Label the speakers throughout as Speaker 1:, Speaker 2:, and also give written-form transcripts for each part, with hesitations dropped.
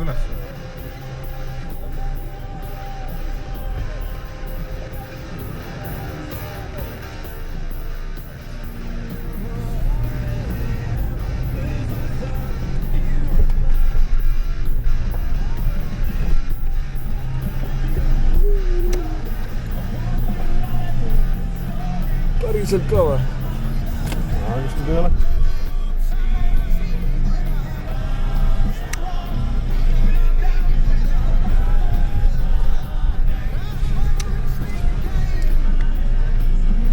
Speaker 1: üles. Päriselt ka või? Vist ei ole.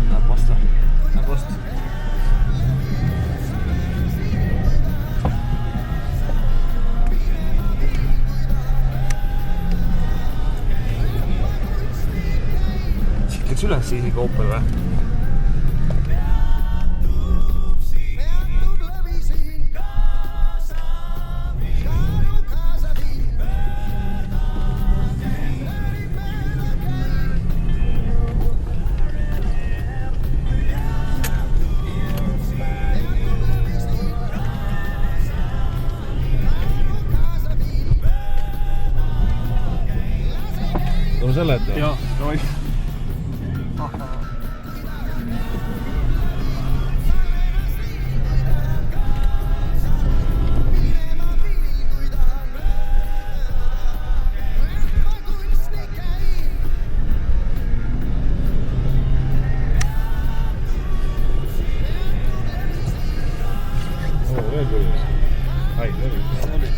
Speaker 1: Näeb vastu. Siit üles isegi Opel või? Selle ette?
Speaker 2: Joo, noin.
Speaker 1: Oo, veel küljes. Ai, oli.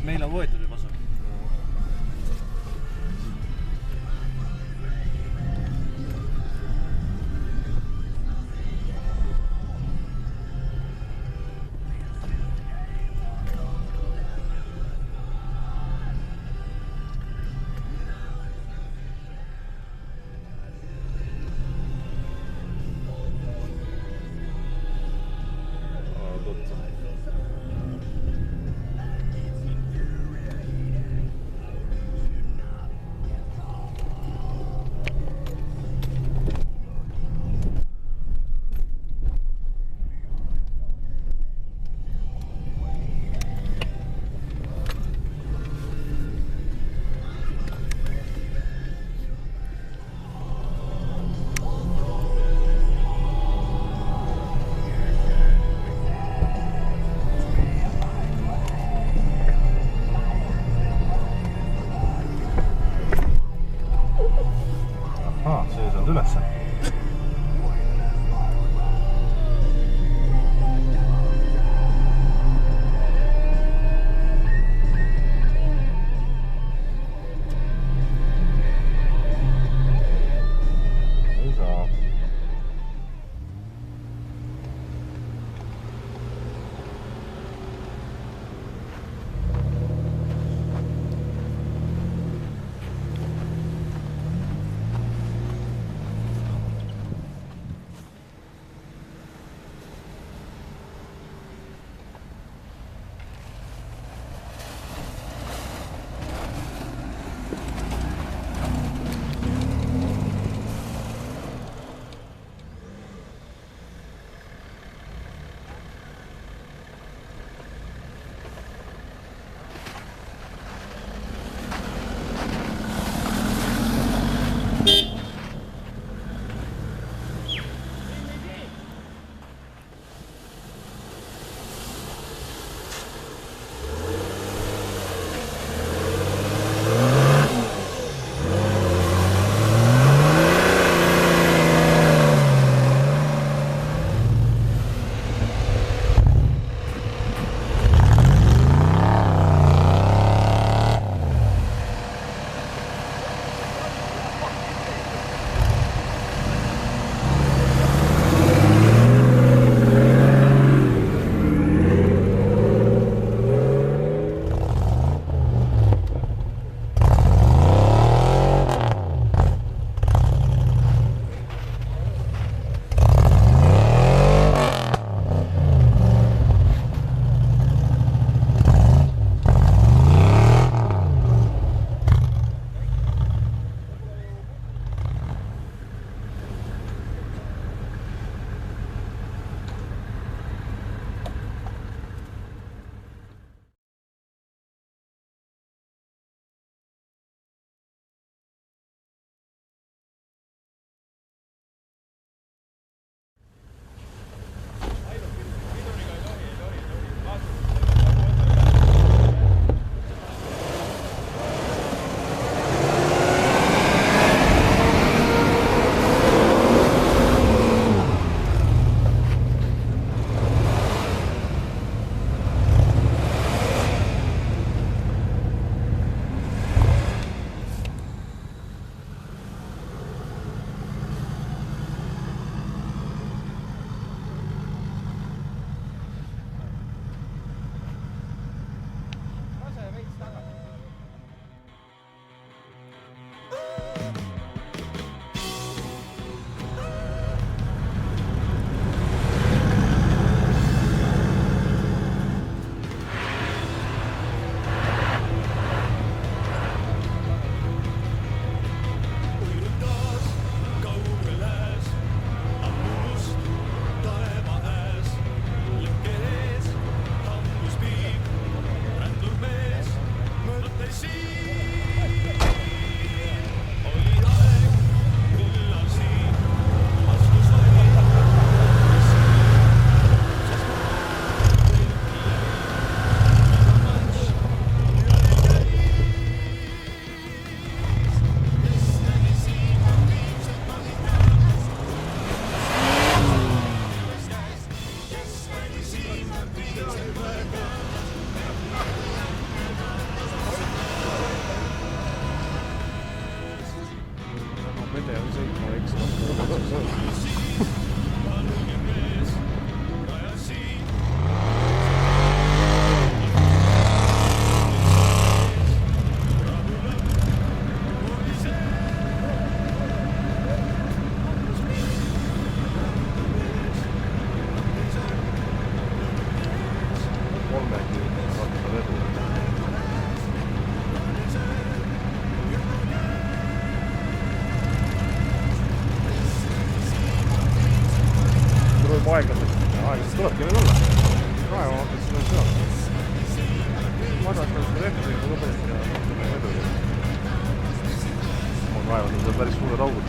Speaker 2: Meil on võetud juba sul.
Speaker 1: Üles. Ei saa. Aeglaselt tulebki meil olla. Praegu hakkas sinna sealt. Ma arvan, et seda elektri lõpetati ja edu. Ma kaevan seda päris suured augud.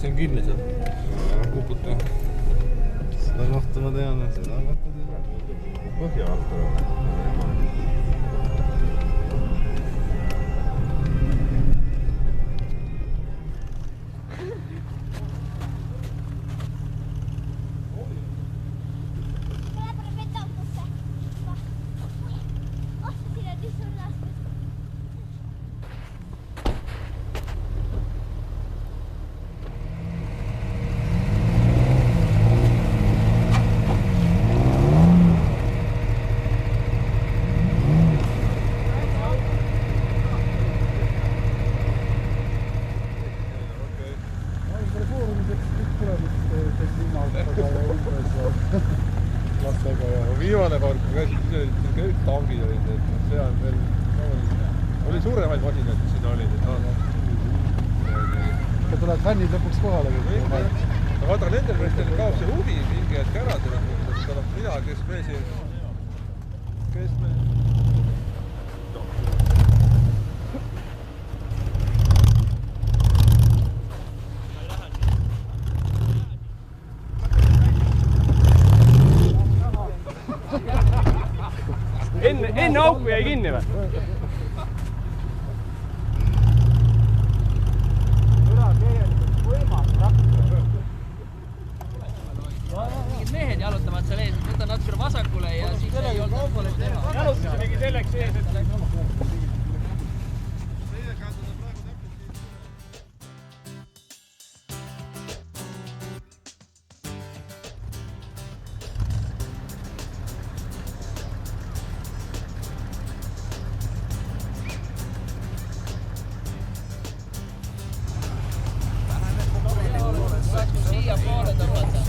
Speaker 2: See on kinni seal. Kuputa.
Speaker 1: Seda kohta ma tean, seda kohta tean. Põhja alt.
Speaker 2: Viimane kord, kui käisid, kõik tangid olid, et see on veel, oli suuremaid masinaid, mis siin olid.
Speaker 3: Ja tuleb fännid lõpuks kohale.
Speaker 2: Aga vaata, nendel meestel kaob see huvi mingi hetk ära, et mina, kes me siin,
Speaker 4: Enne auku jäi kinni või?
Speaker 5: Mingid mehed jalutavad seal ees, võta natukene vasakule ja siis ei olnud teha.
Speaker 4: Jalutus mingi selleks ees, et...
Speaker 5: Siia poole tõmmata.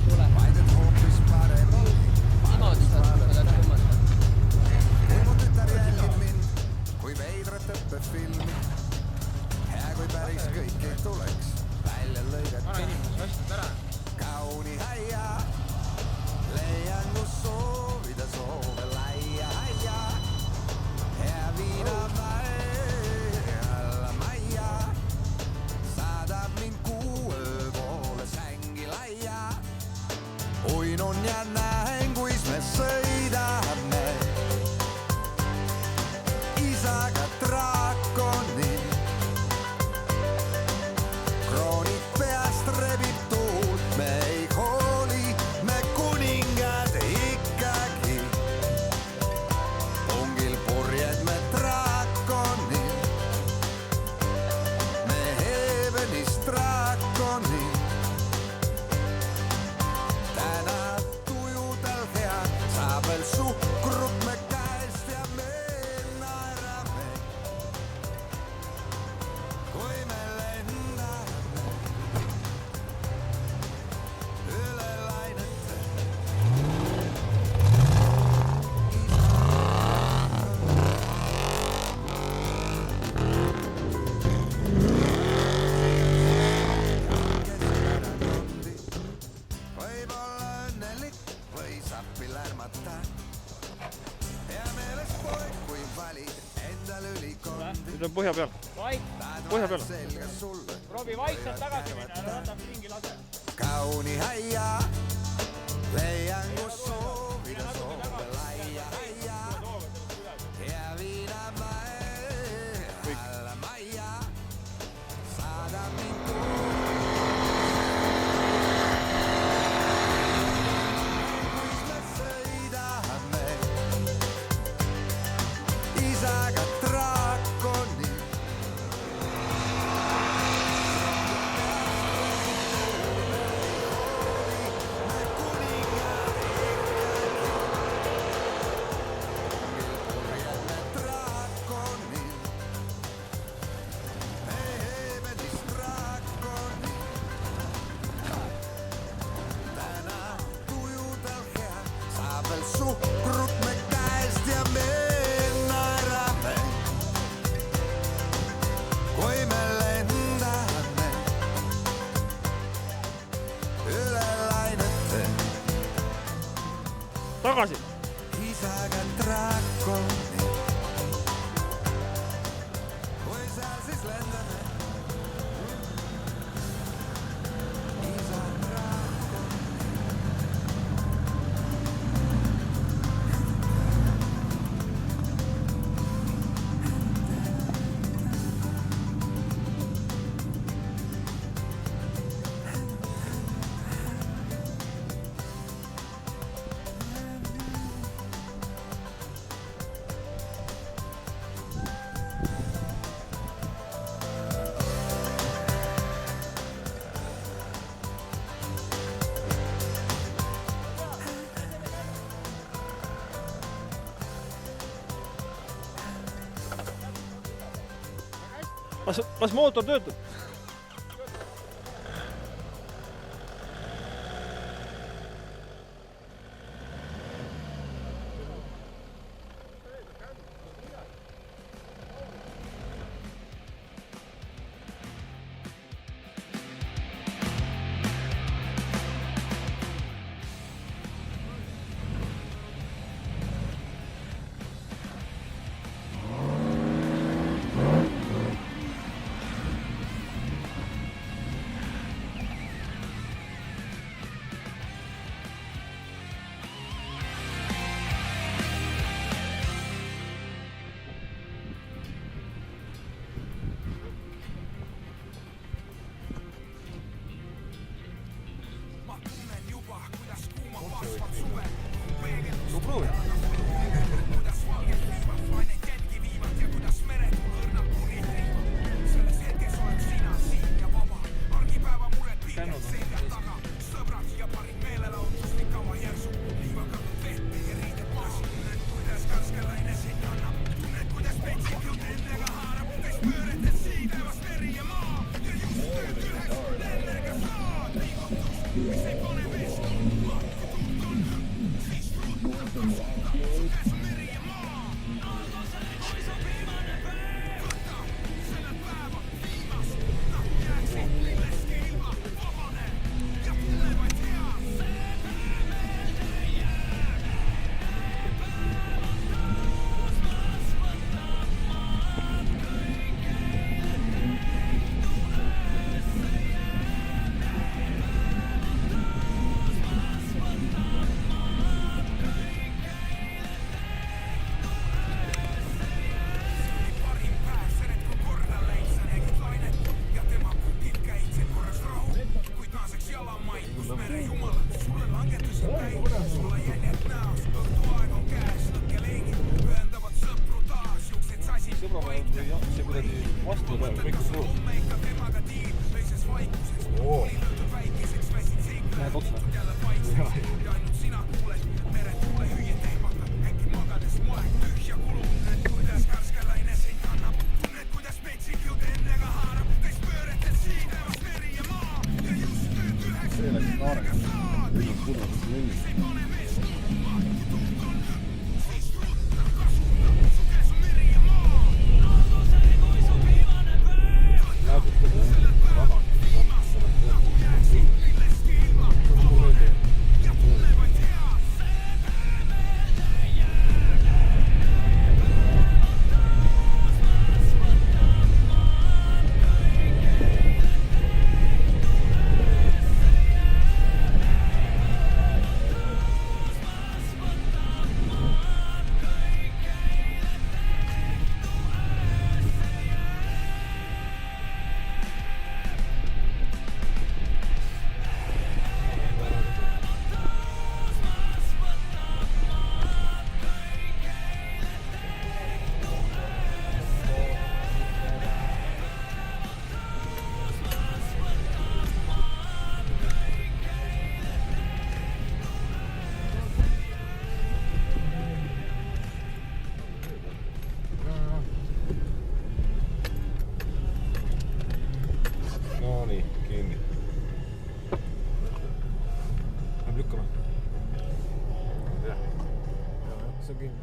Speaker 5: Tule. Niimoodi saad tõmmata.
Speaker 6: Kui veidrat õppefilmi, hea kui päris kõik ei tuleks välja lõigata. Kauni häia, kus soovida soove laia aia. Hea viinamäe alla majja saadab mind 6 poole sängi laia. Uinun ja näen, kuis me sõidame isaga draakonil. Kroonid peast rebib tuult, me ei hooli, me kuningad ikkagi. Pungil purjed me draakonil, me Heavenis draakonil. Täna tujudel hea, saab veel suhkrut me käest ja me naerame, kui me lendame üle lainete. Võib olla õnnelik või sappi lärmata. Hea meeles poeg, kui valid endal ülikondi.
Speaker 1: Nüüd on põhja peal. Põhja peal.
Speaker 6: Selga sulle
Speaker 4: proovi vaikselt tagasi minna, ära võtab mingi lase.
Speaker 6: kauni haia, leian kus soovida soove laia haia. Hea viinamäe alla majja saadab mind kus me sõidame isaga draakonil. Suhkrut me käest ja me naerame, kui me lendame üle lainete.
Speaker 1: Tagasi.
Speaker 6: Isaga draakonil, kui seal siis lendame. Isa draakonil.
Speaker 1: Las mootor töötab.
Speaker 2: Sõbrapäev või jah, see kuidagi vastupäev, kõik on suur. Näed otsa?
Speaker 3: See läks kaarega. Nüüd on pudras lõi.
Speaker 2: No nii, kinni. Läheb lükkama? Jah. See on kinni.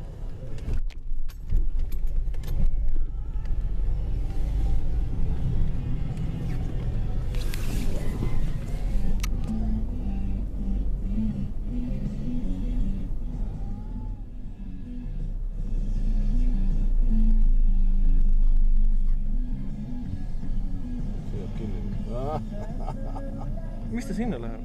Speaker 2: Mis ta sinna läheb?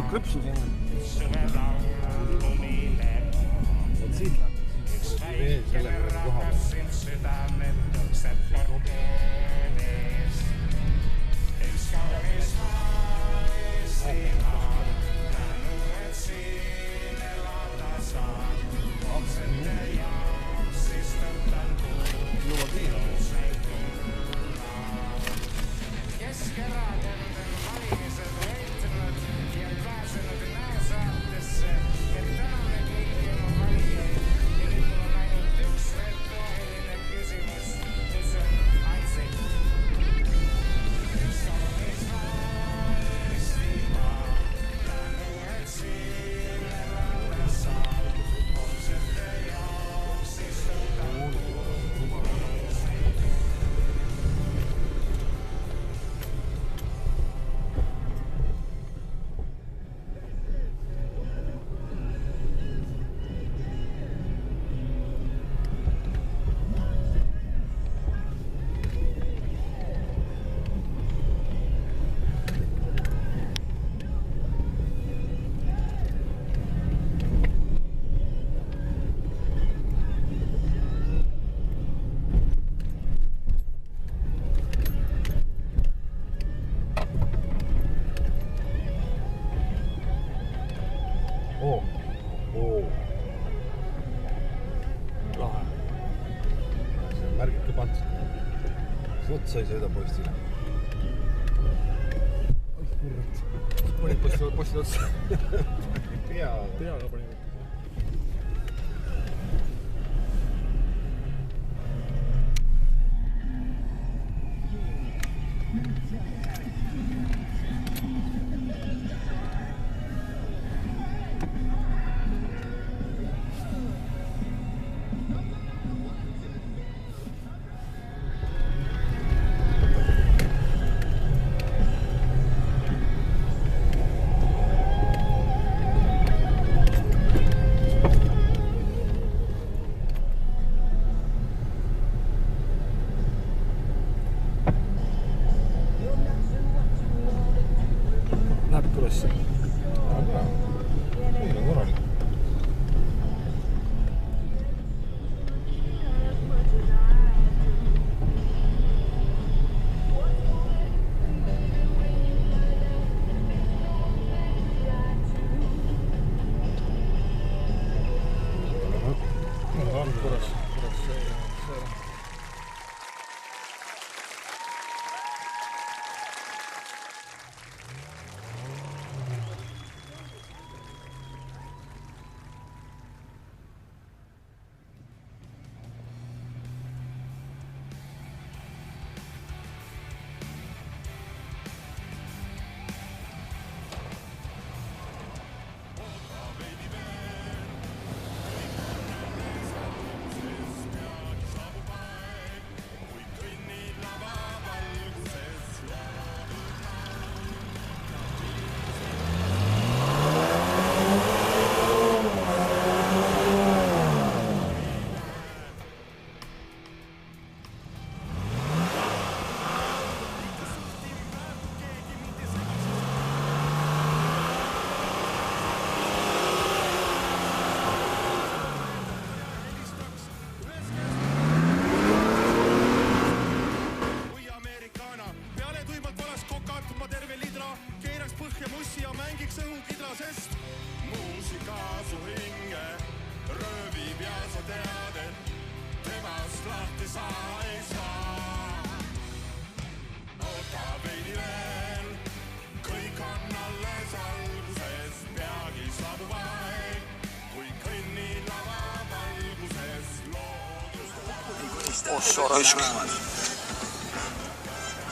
Speaker 2: Krõpsu sinna.
Speaker 3: Et siit läheb. Veel selle peale koha peal. Jõuab nii. Oo. Lahe. See on märgike pants. See otsa ei sõida postile. Oih, kurrat.
Speaker 2: Panid postile otsa.
Speaker 3: Peaga
Speaker 2: panid.
Speaker 3: Läheb ülesse. Aga meil on korralik.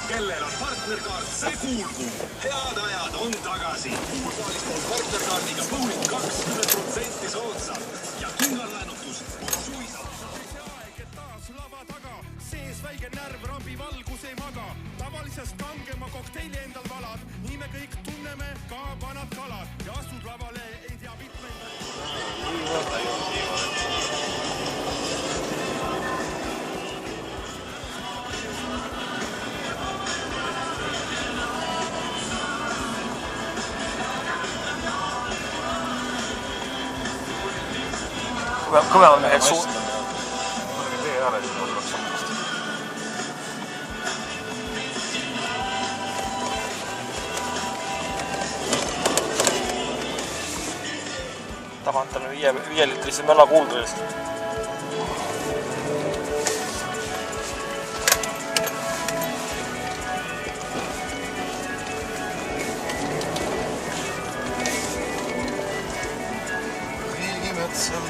Speaker 7: Kellel on partnerkaart, see kuulgu. Head ajad on tagasi. Kuulgaalist on partnerkaardiga Bowling 20% soodsam. Ja kindlallaenutus on suisa.
Speaker 6: Taas lava taga, sees väike närv, rambi valgus ei maga. Tavalisest kangema kokteili endal valad. Nii me kõik tunneme ka vanad kalad. Ja astud lavale ei tea mitmeid.
Speaker 1: Kõvevad mehed suur. Mõnegi tee ära, siis on sammast. Tagant on 5-liitrise mölla kuuldudest. Riigimetsal.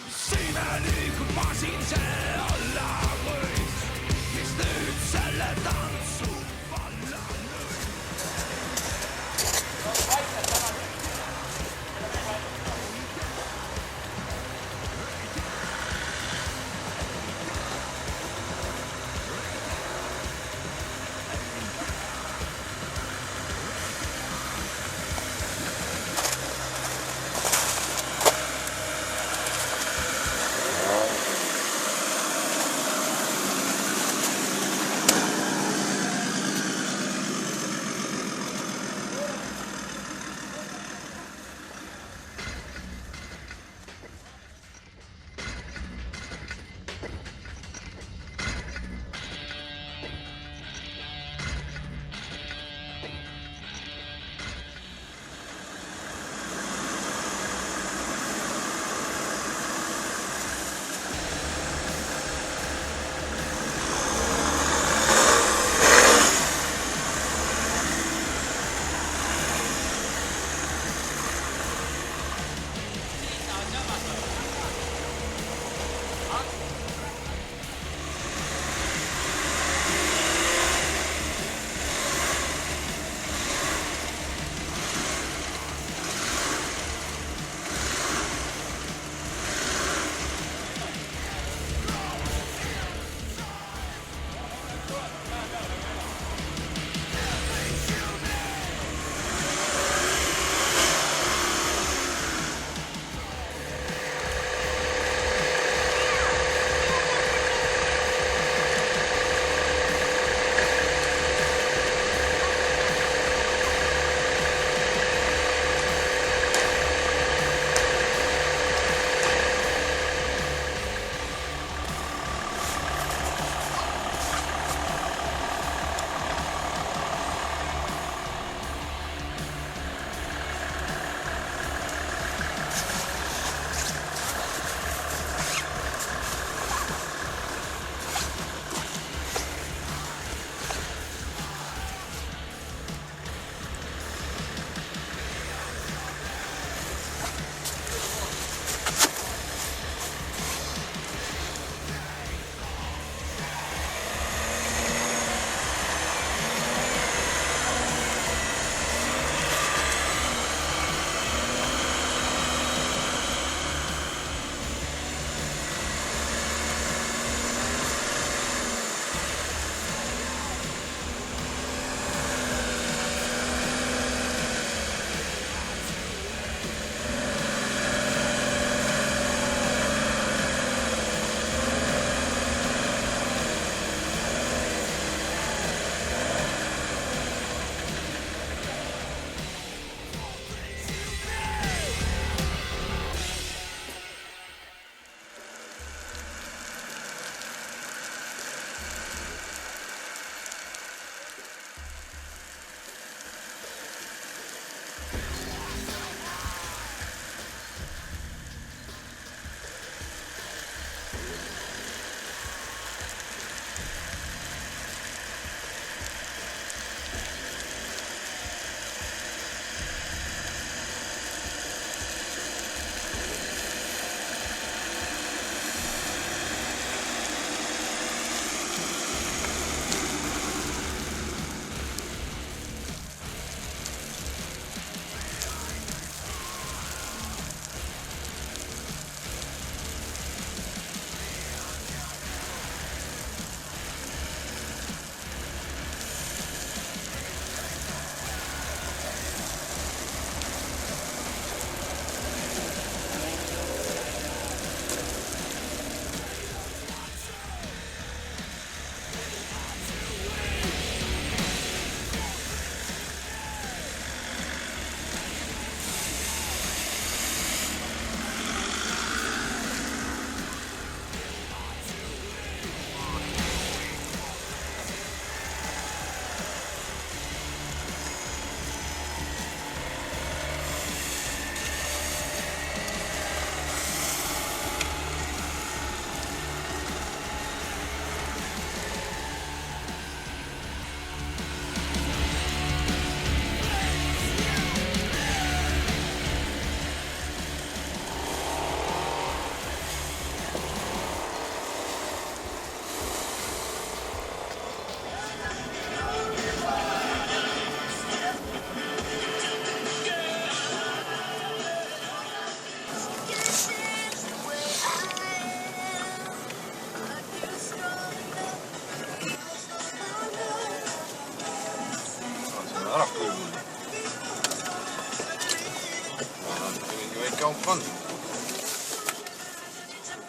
Speaker 6: Simelik masin see olla võis, mis nüüd selle tantsu valla lõi.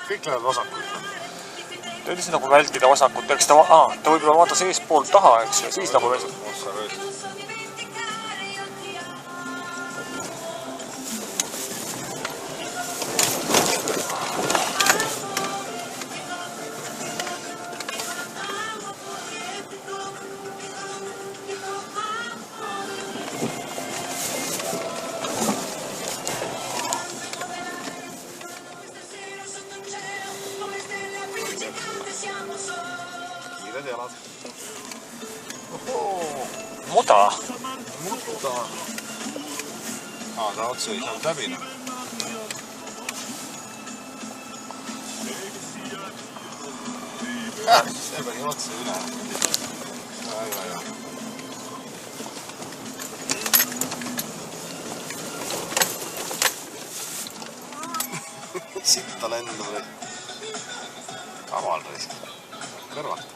Speaker 3: kõik lähevad vasakult.
Speaker 1: Ta üldiselt nagu vältida vasakut, eks ta võib-olla vaata seespoolt taha, eks, ja siis nagu vesib.
Speaker 3: Kiired jalad.
Speaker 1: Muda.
Speaker 3: Ta otsa ei saanud läbi. See pani otsa üle. Ja. Sitta lendu. Kaval reis. Kõrvalt.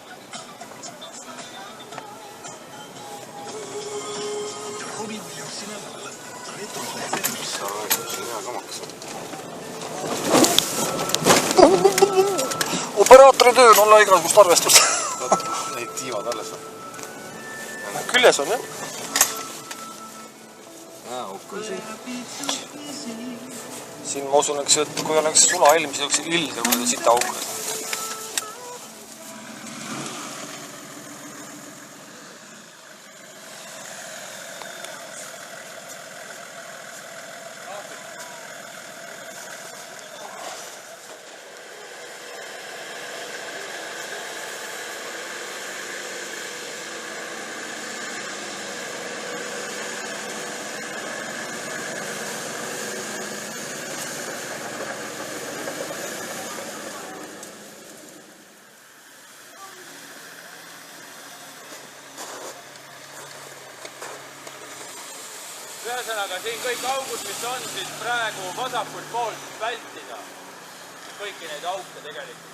Speaker 1: Operaatori töö on olla igasugust arvestust.
Speaker 3: Neid tiivad alles on.
Speaker 1: Küljes on, jah?
Speaker 3: Auk on siin.
Speaker 1: Siin ma usun, et kui oleks sulailm, siis oleks ilge, kui ta sita auk.
Speaker 4: Ühesõnaga, siin kõik augud, mis on, siis praegu vasakult poolt vältida kõiki neid auke tegelikult.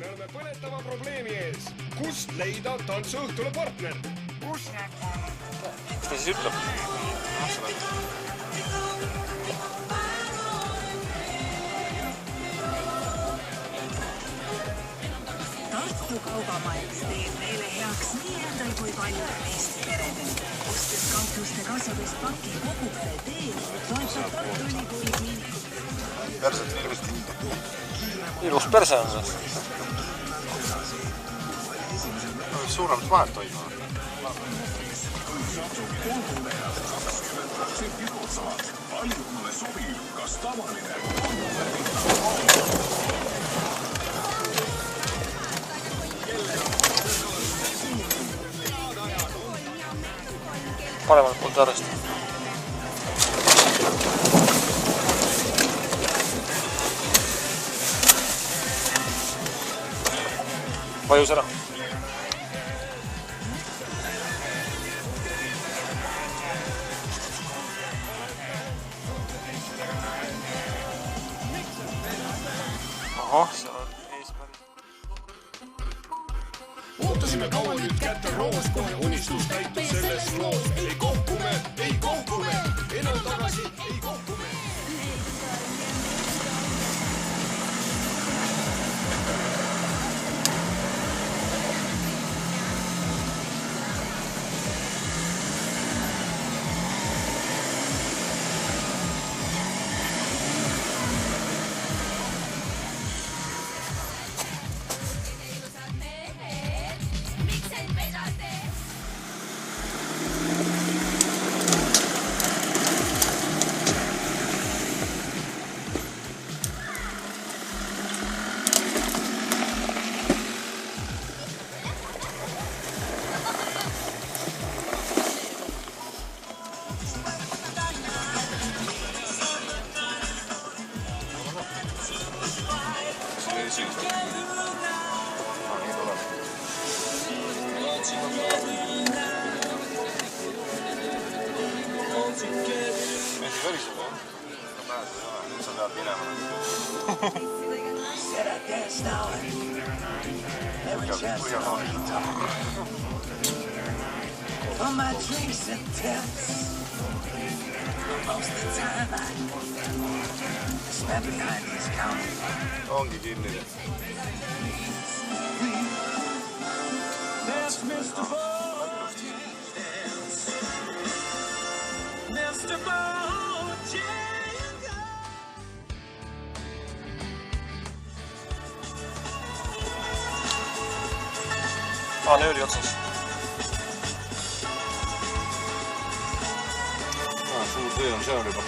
Speaker 6: Me oleme põletava probleemi ees. Kust leida tantsuõhtule partner?
Speaker 1: Mis ta siis ütleb?
Speaker 8: Tartu kaubamajaks teeb meile heaks nii endal kui paljudel Eesti peredel. Ostes kaupluste kassades paki kogupere teel, toetab Tartu Ülikooli kliinikut.
Speaker 3: Perset ilmselt.
Speaker 1: Ilus perse on see.
Speaker 3: Suuremat vahet toimub.
Speaker 7: Palju mulle sobib, kas tavaline?
Speaker 1: Paremalt poolt arvestada. Vajus ära. Ahah, seal on eesmärk.
Speaker 6: Ootasime kaua nüüd kätte roos, kohe unistus täitud selles loos. Ei kohkume, enam tagasi ei kohkume.
Speaker 7: sügisel. Nii tuleb. Meeldib välistada, jah? No pääsu ei ole, nüüd sa pead minema. Põhjamaaliselt.
Speaker 9: On my drinks and tips. Most of the time I stand behind these counters.
Speaker 7: Ongi kinni.
Speaker 9: There's Mr. Bojangles. Mr. Bojangles.
Speaker 7: Pane ööli otsas. Suur tee on seal juba.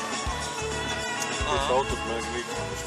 Speaker 7: Kõik autot meegi liikumas.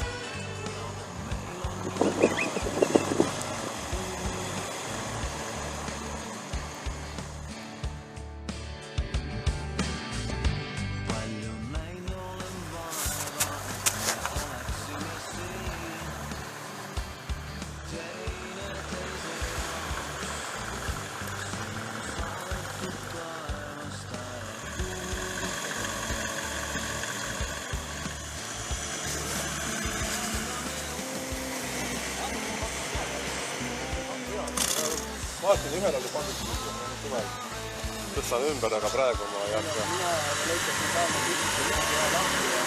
Speaker 2: Vaatan ühel oli pandud suvel.
Speaker 7: Tõstan ümber, aga praegu ma ei hakka.
Speaker 5: Mina lõikasin saama küsida ühe lahti ja